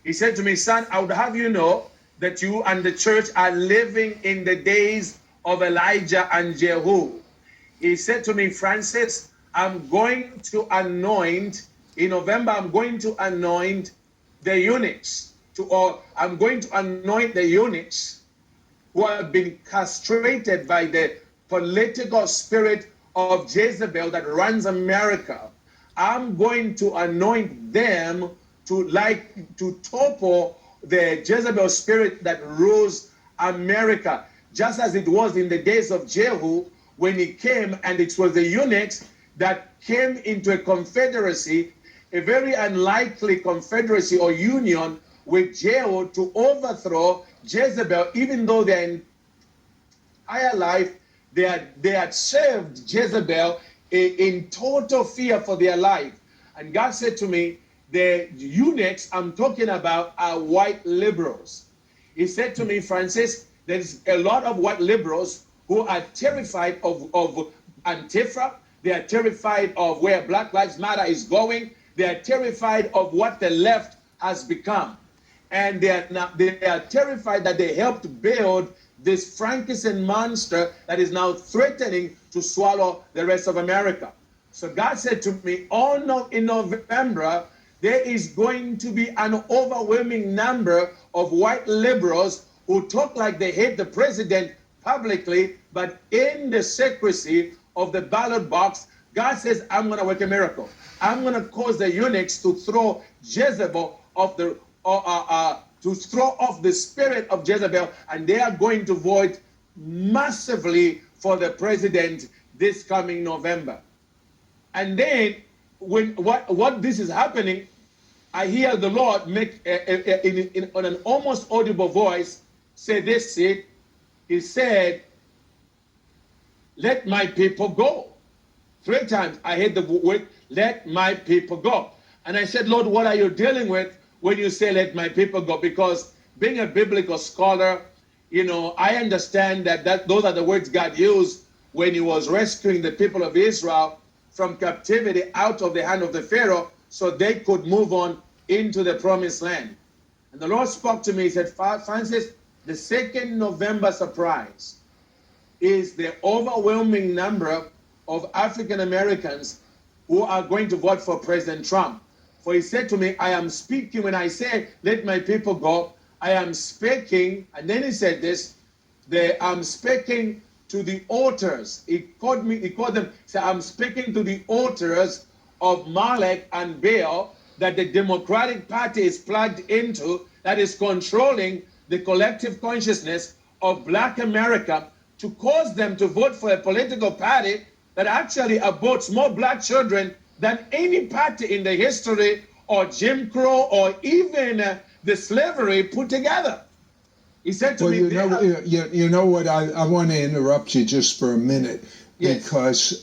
He said to me, son, I would have you know that you and the church are living in the days of Elijah and Jehu. He said to me, Francis, I'm going to anoint, in November, I'm going to anoint the eunuchs, or I'm going to anoint the eunuchs who have been castrated by the political spirit of Jezebel that runs America. I'm going to anoint them to topple the Jezebel spirit that rules America, just as it was in the days of Jehu when he came, and it was the eunuchs that came into a confederacy, a very unlikely confederacy or union with Jehu to overthrow Jezebel, even though their entire life they had served Jezebel in total fear for their life. And God said to me, the eunuchs I'm talking about are white liberals. He said to me, Francis, there's a lot of white liberals who are terrified of Antifa. They are terrified of where Black Lives Matter is going. They are terrified of what the left has become. And they are terrified that they helped build this Frankenstein monster that is now threatening to swallow the rest of America. So God said to me, in November, there is going to be an overwhelming number of white liberals who talk like they hate the president publicly, but in the secrecy of the ballot box, God says, I'm going to work a miracle. I'm going to cause the eunuchs to throw Jezebel off to throw off the spirit of Jezebel, and they are going to vote massively for the president this coming November. And then, when what this is happening, I hear the Lord make on an almost audible voice say this. He said, "Let my people go." 3 times I heard the word, "Let my people go." And I said, Lord, what are you dealing with when you say, "Let my people go"? Because being a biblical scholar, I understand that those are the words God used when he was rescuing the people of Israel from captivity out of the hand of the Pharaoh so they could move on into the promised land. And the Lord spoke to me. He said, Francis, the 2nd November surprise is the overwhelming number of African Americans who are going to vote for President Trump. For he said to me, I am speaking, when I say, "Let my people go," I am speaking, and then he said this, I'm speaking to the altars. He called them, so I'm speaking to the altars of Molech and Baal that the Democratic Party is plugged into, that is controlling the collective consciousness of Black America, to cause them to vote for a political party that actually aborts more Black children than any party in the history or Jim Crow or even the slavery put together. He said to me, you know what? I want to interrupt you just for a minute, yes, because